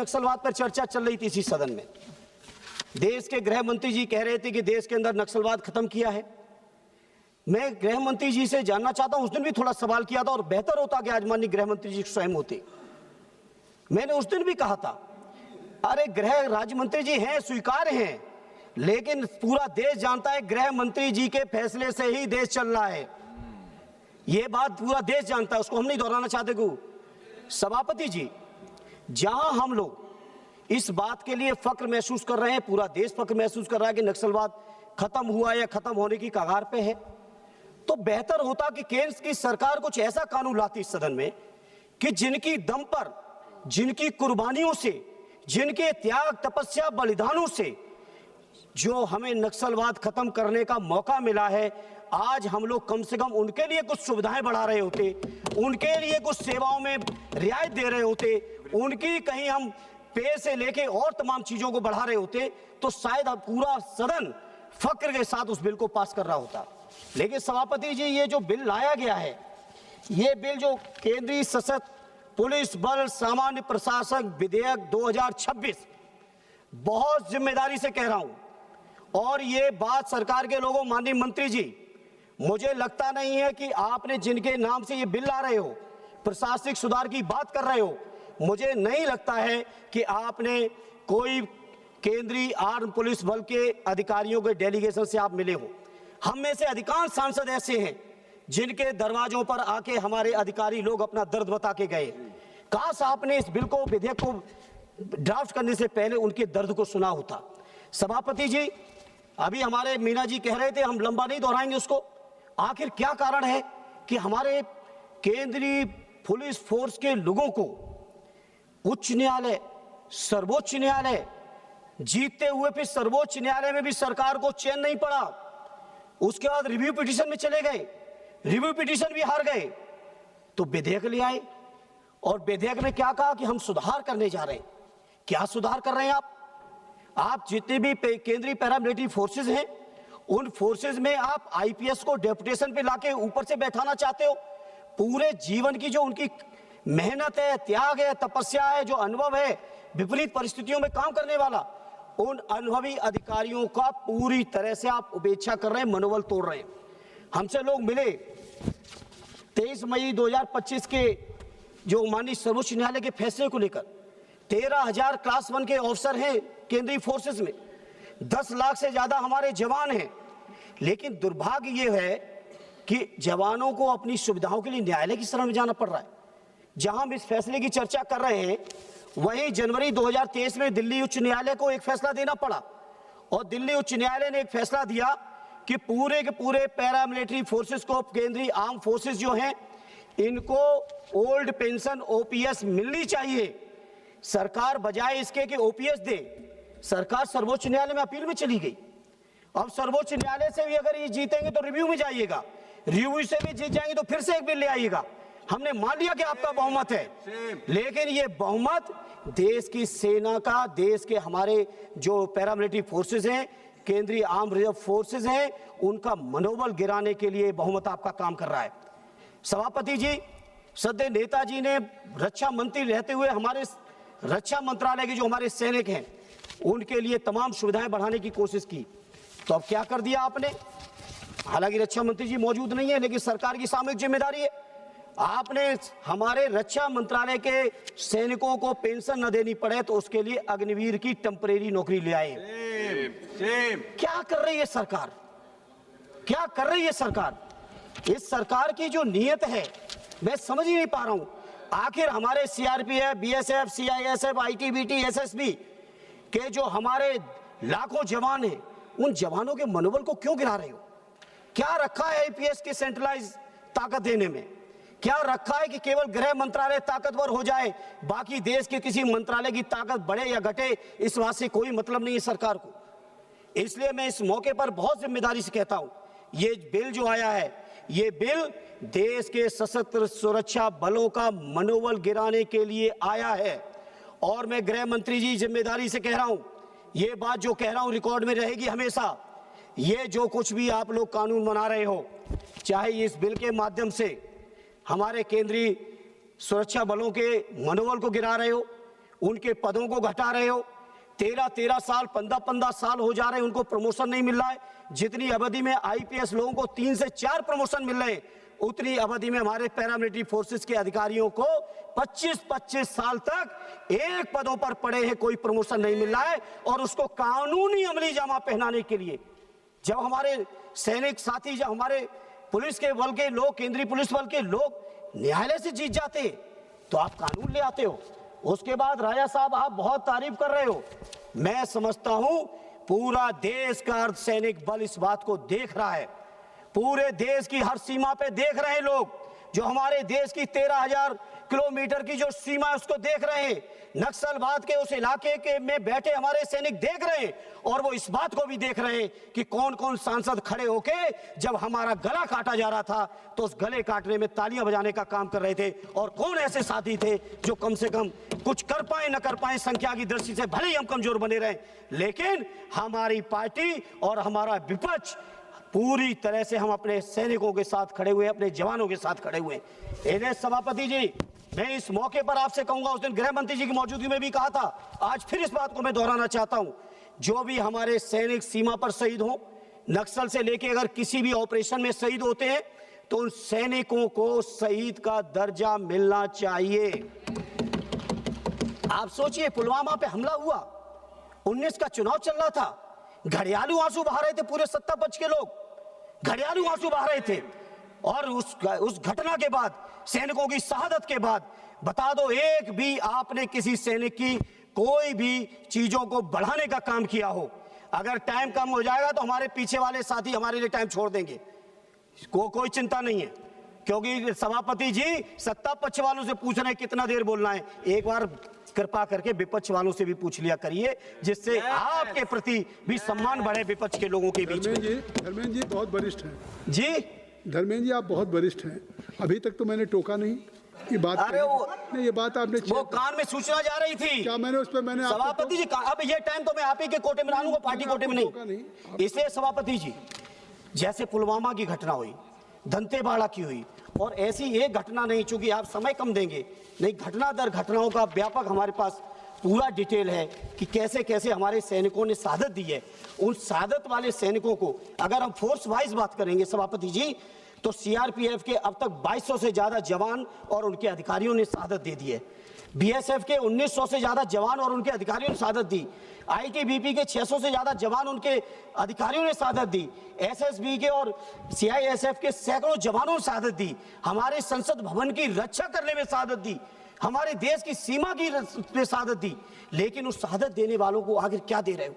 नक्सलवाद पर चर्चा चल रही थी इसी सदन में। देश के गृह मंत्री जी कह रहे थे कि देश के अंदर नक्सलवाद खत्म किया है। मैं गृह मंत्री जी से जानना चाहता हूं, उस दिन भी थोड़ा सवाल किया था और बेहतर होता कि आज माननीय गृह मंत्री जी स्वयं होते। मैंने उस दिन भी कहा था, अरे गृह राज्य मंत्री जी हैं, स्वीकार हैं, लेकिन पूरा देश जानता है गृह मंत्री जी के फैसले से ही देश चल रहा है। यह बात पूरा देश जानता है, उसको हम नहीं दोहराना चाहते को। सभापति जी, जहां हम लोग इस बात के लिए फक्र महसूस कर रहे हैं, पूरा देश फक्र महसूस कर रहा है कि नक्सलवाद खत्म हुआ या खत्म होने की कगार पे है, तो बेहतर होता कि केंद्र की सरकार कुछ ऐसा कानून लाती इस सदन में कि जिनकी दम पर, जिनकी कुर्बानियों से, जिनके त्याग तपस्या बलिदानों से जो हमें नक्सलवाद खत्म करने का मौका मिला है, आज हम लोग कम से कम उनके लिए कुछ सुविधाएं बढ़ा रहे होते, उनके लिए कुछ सेवाओं में रियायत दे रहे होते, उनकी कहीं हम पे से लेके और तमाम चीजों को बढ़ा रहे होते, तो शायद अब पूरा सदन फक्र के साथ उस बिल को पास कर रहा होता। लेकिन सभापति जी, ये जो बिल लाया गया है, ये बिल जो केंद्रीय सशस्त्र पुलिस बल सामान्य प्रशासन विधेयक 2026, बहुत जिम्मेदारी से कह रहा हूं, और ये बात सरकार के लोगों, माननीय मंत्री जी, मुझे लगता नहीं है कि आपने जिनके नाम से ये बिल ला रहे हो, प्रशासनिक सुधार की बात कर रहे हो, मुझे नहीं लगता है कि आपने कोई केंद्रीय आर्म पुलिस बल के अधिकारियों के डेलीगेशन से आप मिले हो। हम में से अधिकांश सांसद ऐसे हैं जिनके दरवाजों पर आके हमारे अधिकारी लोग अपना दर्द बता के गए। काश आपने इस बिल को, विधेयक को ड्राफ्ट करने से पहले उनके दर्द को सुना होता। सभापति जी, अभी हमारे मीना जी कह रहे थे, हम लंबा नहीं दोहराएंगे उसको, आखिर क्या कारण है कि हमारे केंद्रीय पुलिस फोर्स के लोगों को उच्च न्यायालय, सर्वोच्च न्यायालय जीतते हुए फिर सर्वोच्च न्यायालय में भी सरकार को चैन नहीं पड़ा, उसके बाद रिव्यू पिटीशन में चले गए, रिव्यू पिटीशन भी हार गए, तो विधेयक ले आए और विधेयक में क्या कहा कि हम सुधार करने जा रहे हैं। क्या सुधार कर रहे हैं आप जितने भी केंद्रीय पैरामिलिट्री फोर्सेज हैं, उन फोर्सेज में आप आईपीएस को डेपुटेशन पे लाके ऊपर से बैठाना चाहते हो। पूरे जीवन की जो उनकी मेहनत है, त्याग है, तपस्या है, जो अनुभव है विपरीत परिस्थितियों में काम करने वाला, उन अनुभवी अधिकारियों का पूरी तरह से आप उपेक्षा कर रहे हैं, मनोबल तोड़ रहे हैं। हमसे लोग मिले 23 मई 2025 के जो माननीय सर्वोच्च न्यायालय के फैसले को लेकर, 13,000 क्लास 1 के ऑफिसर हैं केंद्रीय फोर्सेस में, 10 लाख से ज्यादा हमारे जवान हैं, लेकिन दुर्भाग्य ये है कि जवानों को अपनी सुविधाओं के लिए न्यायालय की शरण में जाना पड़ रहा है। जहां हम इस फैसले की चर्चा कर रहे हैं, वहीं जनवरी 2023 में दिल्ली उच्च न्यायालय को एक फैसला देना पड़ा और दिल्ली उच्च न्यायालय ने एक फैसला दिया कि पूरे के पूरे पैरामिलिट्री फोर्सेस को, केंद्रीय आर्म फोर्सेस जो हैं, इनको ओल्ड पेंशन ओपीएस मिलनी चाहिए। सरकार बजाय इसके कि ओपीएस दे, सरकार सर्वोच्च न्यायालय में अपील में चली गई। अब सर्वोच्च न्यायालय से भी अगर ये जीतेंगे तो रिव्यू में जाइएगा, रिव्यू से भी जीत जाएंगे तो फिर से एक बिल ले आइएगा। हमने मान लिया कि आपका बहुमत है, लेकिन ये बहुमत देश की सेना का, देश के हमारे जो पैरामिलिट्री फोर्सेस हैं, केंद्रीय आर्म रिजर्व फोर्सेस हैं, उनका मनोबल गिराने के लिए बहुमत आपका काम कर रहा है। सभापति जी, सदैव नेताजी ने रक्षा मंत्री रहते हुए हमारे रक्षा मंत्रालय के जो हमारे सैनिक हैं, उनके लिए तमाम सुविधाएं बढ़ाने की कोशिश की, तो अब क्या कर दिया आपने? हालांकि रक्षा मंत्री जी मौजूद नहीं है, लेकिन सरकार की सामूहिक जिम्मेदारी है। आपने हमारे रक्षा मंत्रालय के सैनिकों को पेंशन न देनी पड़े तो उसके लिए अग्निवीर की टेम्परेरी नौकरी ले आए। क्या कर रही है सरकार? क्या कर रही है सरकार? इस सरकार की जो नीयत है, मैं समझ ही नहीं पा रहा हूं। आखिर हमारे CRPF, BSF, CISF, ITBT, SSB के जो हमारे लाखों जवान हैं, उन जवानों के मनोबल को क्यों गिरा रहे हो? क्या रखा है आईपीएस की सेंट्रलाइज ताकत देने में? क्या रखा है कि केवल गृह मंत्रालय ताकतवर हो जाए, बाकी देश के किसी मंत्रालय की ताकत बढ़े या घटे, इस बात से कोई मतलब नहीं है सरकार को। इसलिए मैं इस मौके पर बहुत जिम्मेदारी से कहता हूं, ये बिल जो आया है, ये बिल देश के सशस्त्र सुरक्षा बलों का मनोबल गिराने के लिए आया है। और मैं गृह मंत्री जी जिम्मेदारी से कह रहा हूं, ये बात जो कह रहा हूं रिकॉर्ड में रहेगी हमेशा। ये जो कुछ भी आप लोग कानून बना रहे हो, चाहे इस बिल के माध्यम से हमारे केंद्रीय सुरक्षा बलों के मनोबल को गिरा रहे हो, उनके पदों को घटा रहे हो। 13-13 साल 15-15 साल हो जा रहे हैं, उनको प्रमोशन नहीं मिल रहा है। जितनी अवधि में आईपीएस लोगों को 3 से 4 प्रमोशन मिल रहे हैं, उतनी अवधि में हमारे पैरामिलिट्री फोर्सेस के अधिकारियों को 25-25 साल तक एक पदों पर पड़े हैं, कोई प्रमोशन नहीं मिल रहा है। और उसको कानूनी अमली जामा पहनाने के लिए जब हमारे सैनिक साथी, जब हमारे पुलिस के बल के लोग, केंद्रीय पुलिस बल के लोग न्यायालय से जीत जाते तो आप कानून ले आते हो। उसके बाद राजा साहब आप बहुत तारीफ कर रहे हो। मैं समझता हूं पूरा देश का अर्धसैनिक बल इस बात को देख रहा है, पूरे देश की हर सीमा पे देख रहे हैं लोग, जो हमारे देश की 13,000 किलोमीटर की जो सीमा है उसको देख रहे हैं। नक्सलवाद के उस इलाके के में बैठे हमारे सैनिक देख रहे हैं, और वो इस बात को भी देख रहे हैं कि कौन कौन सांसद खड़े होके जब हमारा गला काटा जा रहा था तो उस गले काटने में तालियां बजाने का काम कर रहे थे, और कौन ऐसे साथी थे जो कम से कम कुछ कर पाए न कर पाए, संख्या की दृष्टि से भले ही हम कमजोर बने रहे, लेकिन हमारी पार्टी और हमारा विपक्ष पूरी तरह से हम अपने सैनिकों के साथ खड़े हुए, अपने जवानों के साथ खड़े हुए। एनएस सभापति जी, मैं इस मौके पर आपसे कहूंगा, उस दिन गृह मंत्री जी की मौजूदगी में भी कहा था, आज फिर इस बात को मैं दोहराना चाहता हूं, जो भी हमारे सैनिक सीमा पर शहीद हों, नक्सल से लेके अगर किसी भी ऑपरेशन में शहीद होते हैं तो उन सैनिकों को शहीद का दर्जा मिलना चाहिए। आप सोचिए, पुलवामा पे हमला हुआ, 19 का चुनाव चल रहा था, घड़ियालू आंसू बहा रहे थे पूरे सत्ता पक्ष के लोग, घड़ियालू आंसू बहा रहे थे। और उस घटना के बाद, सैनिकों की शहादत के बाद, बता दो एक भी आपने किसी सैनिक की कोई भी चीजों को बढ़ाने का काम किया हो? अगर टाइम कम हो जाएगा तो हमारे पीछे वाले साथी हमारे लिए टाइम छोड़ देंगे, कोई चिंता नहीं है, क्योंकि सभापति जी सत्ता पक्ष वालों से पूछ रहे हैं कितना देर बोलना है। एक बार कृपा करके विपक्ष वालों से भी पूछ लिया करिए, जिससे आपके प्रति भी सम्मान बढ़े विपक्ष के लोगों के बीच में। धर्मेंद्र जी बहुत वरिष्ठ हैं जी, धर्मेंद्र जी आप बहुत वरिष्ठ हैं, अभी तक तो मैंने टोका नहीं ये बात। अरे नहीं, ये बात आपने वो कान में सूचना जा रही थी क्या मैंने उस पर मैंने सभापति जी, अब ये टाइम तो मैं आप ही के कोटे में डालूंगा, पार्टी कोटे में नहीं। इसलिए सभापति जी, जैसे पुलवामा की घटना हुई, दंतेवाड़ा की हुई, और ऐसी एक घटना नहीं, चूंकि आप समय कम देंगे, नहीं घटना दर घटनाओं का व्यापक हमारे पास पूरा डिटेल है कि कैसे कैसे हमारे सैनिकों ने शहादत दी है। उन शहादत वाले सैनिकों को अगर हम फोर्स वाइज बात करेंगे सभापति जी, तो सीआरपीएफ के अब तक 2200 से ज्यादा जवान और उनके अधिकारियों ने शहादत दे दी है। बीएसएफ के 1900 से ज्यादा जवान और उनके अधिकारियों ने शहादत दी। आईटीबीपी के 600 से ज्यादा जवान उनके अधिकारियों ने शहादत दी। एसएसबी के और सीआईएसएफ के सैकड़ों जवानों ने शहादत दी। हमारे संसद भवन की रक्षा करने में शहादत दी, हमारे देश की सीमा की शहादत दी। लेकिन उस शहादत देने वालों को आखिर क्या दे रहे हो?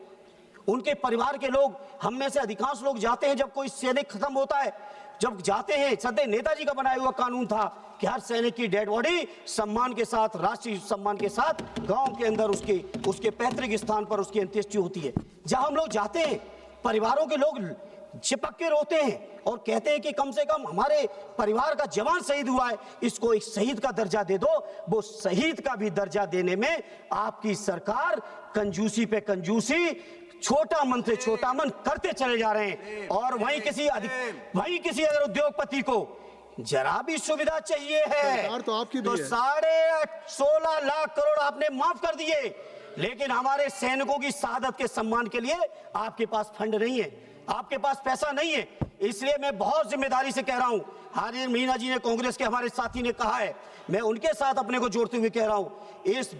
उनके परिवार के लोग, हम में से अधिकांश लोग जाते हैं, जब कोई सैनिक खत्म होता है, जब जाते हैं, सदैव नेताजी का बनाया हुआ कानून था कि हर सैनिक की डेड बॉडी सम्मान के साथ, राष्ट्रीय सम्मान के साथ गांव के अंदर उसके पैतृक स्थान पर उसकी अंत्येष्टि होती है। जहां हम लोग जाते हैं, परिवारों के लोग चिपक के रोते हैं और कहते हैं कि कम से कम हमारे परिवार का जवान शहीद हुआ है, इसको एक शहीद का दर्जा दे दो। वो शहीद का भी दर्जा देने में आपकी सरकार कंजूसी पे कंजूसी, छोटा मन से छोटा मन करते चले जा रहे हैं। और वहीं किसी अगर उद्योगपति को जरा भी सुविधा चाहिए है तो आपकी तो 16.5 लाख करोड़ आपने माफ कर दिए, लेकिन हमारे सैनिकों की शहादत के सम्मान के लिए आपके पास फंड नहीं है, आपके पास पैसा नहीं है। इसलिए मैं बहुत जिम्मेदारी से कह रहा हूं, हारिन मीना जी ने, कांग्रेस के हमारे साथी ने कहा है, मैं उनके साथ अपने को जोड़ते हुए कह रहा हूं, इस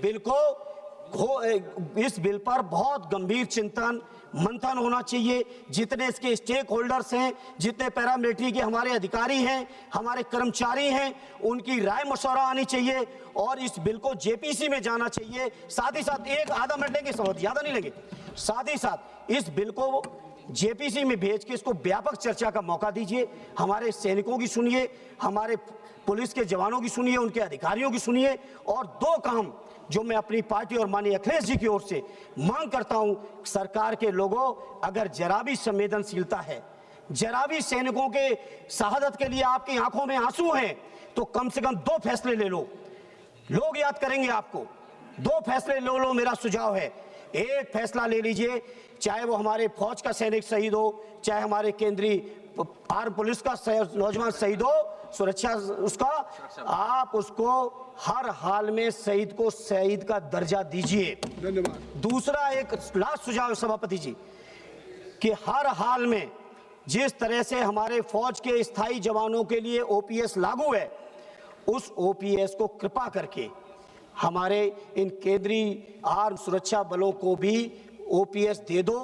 बिल पर बहुत गंभीर चिंतन मंथन होना चाहिए। जितने इसके स्टेक होल्डर्स हैं, जितने पैरामिलिट्री के हमारे अधिकारी हैं, हमारे कर्मचारी हैं, उनकी राय मशवरा आनी चाहिए और इस बिल को जेपीसी में जाना चाहिए। साथ ही साथ एक आधा मिनट लेंगे, सब ज्यादा नहीं लेंगे, साथ ही साथ इस बिल को जेपीसी में भेज के इसको व्यापक चर्चा का मौका दीजिए। हमारे सैनिकों की सुनिए, हमारे पुलिस के जवानों की सुनिए, उनके अधिकारियों की सुनिए। और दो काम जो मैं अपनी पार्टी और माननीय अखिलेश जी की ओर से मांग करता हूं, सरकार के लोगों, अगर जरा भी संवेदनशीलता है, जरा भी सैनिकों के शहादत के लिए आपकी आंखों में आंसू हैं, तो कम से कम 2 फैसले ले लो। लोग याद करेंगे आपको, दो फैसले ले लो, मेरा सुझाव है। एक फैसला ले लीजिए, चाहे वो हमारे फौज का सैनिक शहीद हो, चाहे हमारे केंद्रीय आर्म पुलिस का नौजवान शहीद हो, सुरक्षा उसका, आप उसको हर हाल में शहीद को शहीद का दर्जा दीजिए। धन्यवाद। दूसरा एक लास्ट सुझाव है सभापति जी, कि हर हाल में जिस तरह से हमारे फौज के स्थायी जवानों के लिए ओपीएस लागू है, उस ओपीएस को कृपा करके हमारे इन केंद्रीय आर्म सुरक्षा बलों को भी ओपीएस दे दो।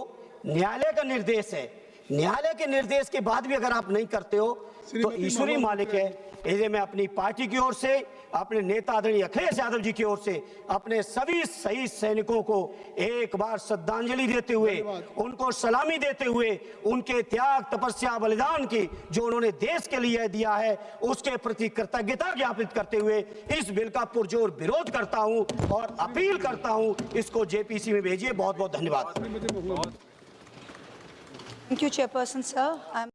न्यायालय का निर्देश है, न्यायालय के निर्देश के बाद भी अगर आप नहीं करते हो तो ईश्वरी मालिक है। इसे मैं अपनी पार्टी की ओर से, अपने नेता आदरणीय अखिलेश यादव जी की ओर से, अपने सभी शहीद सैनिकों को एक बार श्रद्धांजलि देते हुए, उनको सलामी देते हुए, उनके त्याग तपस्या बलिदान की जो उन्होंने देश के लिए दिया है, उसके प्रति कृतज्ञता ज्ञापित करते हुए इस बिल का पुरजोर विरोध करता हूं और अपील करता हूं इसको जेपीसी में भेजिए। बहुत बहुत धन्यवाद। Thank you, Chairperson, sir.